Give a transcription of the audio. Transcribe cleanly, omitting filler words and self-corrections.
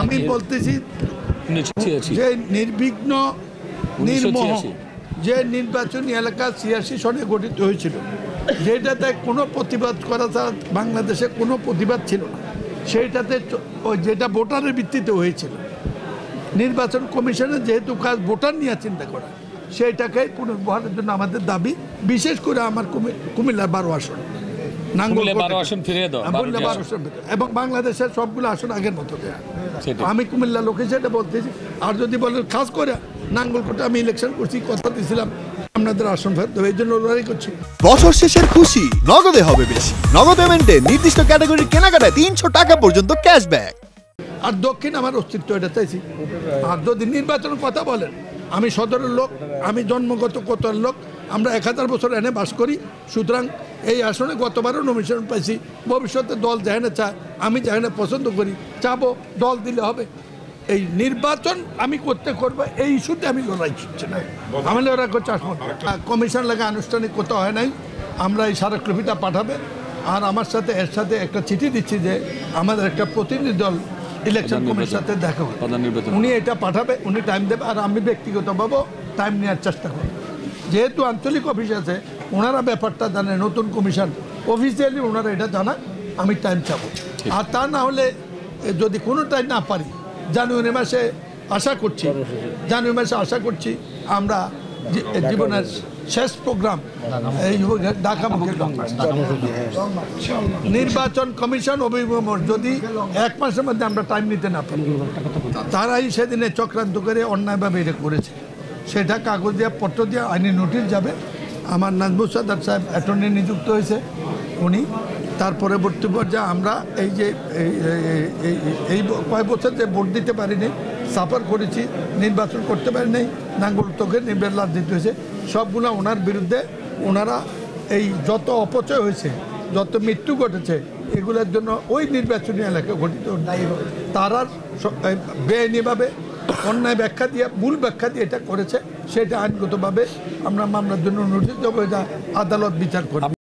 আমি বলতেছি যে নির্বিঘ্ন নির্মোহ যে নির্বাচনী এলাকা ৮৬ সনে গঠিত হয়েছিল, যেটাতে কোনো প্রতিবাদ করা ছাড়া বাংলাদেশে কোনো প্রতিবাদ ছিল না, সেইটাতে ওই যেটা ভোটারের ভিত্তিতে হয়েছিল, নির্বাচন কমিশনের যেহেতু কাজ ভোটার নিয়ে চিন্তা করা, সেইটাকে পুনর্বহালের জন্য আমাদের দাবি। বিশেষ করে আমার কুমিল্লার ১২ আসন, এবং বাংলাদেশের সবগুলো আসন আগের মতো দেয়া। আমি কুমিল্লা লোক হিসেবে বলতেছি, আর যদি বলেন খাস করে নাঙ্গলকোটে আমি ইলেকশন করছি, কথা দিয়েছিলাম আপনাদের আসন ফেরত দেবো, এই জন্য লড়াই করছি। বছর শেষের খুশি নগদে হবে বেশি। নগদ পেমেন্টে নির্দিষ্ট ক্যাটাগরির কেনাকাটায় ৩০০ টাকা পর্যন্ত ক্যাশব্যাক। আর দক্ষিণ আমার অস্তিত্ব এটা চাইছি। আর যদি নির্বাচনের কথা বলেন, আমি সদরের লোক, আমি জন্মগত কোতার লোক, আমরা ১০০০ বছর এনে বাস করি। সুতরাং এই আসনে গতবারও নমিনেশন পাইছি। ভবিষ্যতে দল যেখানে চায়, আমি যেখানে পছন্দ করি, চাবো, দল দিলে হবে। এই নির্বাচন আমি করবো, এই ইস্যুতে আমি লড়াই করছি না, আমি লড়াই করছি। কমিশন লাগে আনুষ্ঠানিক কোথাও হয় নাই, আমরা এই স্মারকলিপিটা পাঠাবে। আর আমার সাথে এর সাথে একটা চিঠি দিচ্ছি যে আমাদের একটা প্রতিনিধি দল ইলেকশন কমিশনের সাথে দেখা হবে, উনি এটা পাঠাবে, উনি টাইম দেবে, আর আমি ব্যক্তিগতভাবে টাইম নেওয়ার চেষ্টা করব। যেহেতু আঞ্চলিক অফিস আছে, ওনারা ব্যাপারটা জানে, নতুন কমিশন অফিসিয়ালি ওনারা এটা জানায়, আমি টাইম চাবো। আর তা না হলে যদি কোনো টাইম না পারি, জানুয়ারি মাসে আশা করছি আমরা জীবনের শেষ প্রোগ্রাম এই ঢাকামুখী নির্বাচন কমিশন অভিমত যদি ১ মাসের মধ্যে আমরা টাইম নিতে না পারি, তারাই সেদিনে চক্রান্ত করে অন্যায়ভাবে এটা করেছে। সেটা কাগজ দিয়ে পত্র দিয়ে আইনি নোটিশ যাবে। আমার নাজমুল সাদাত সাহেব অ্যাটর্নি নিযুক্ত হয়েছে, উনি তার পরবর্তী পর্যায়ে আমরা এই যে এই কয়েক বছর যে ভোট দিতে পারিনি, সাফার করেছি, নির্বাচন করতে পারিনি, নাঙ্গলকোটে নির্বাচন দিতে হয়েছে, সবগুলো ওনার বিরুদ্ধে, ওনারা এই যত অপচয় হয়েছে, যত মৃত্যু ঘটেছে, এগুলোর জন্য ওই নির্বাচনী এলাকা গঠিত তারা বেআইনিভাবে অন্যায় ব্যাখ্যা দিয়ে, মূল ব্যাখ্যা দিয়ে এটা করেছে। সেটা আইনগতভাবে আমরা মামলার জন্য নোটিশ দেবো, এটা আদালত বিচার করবে।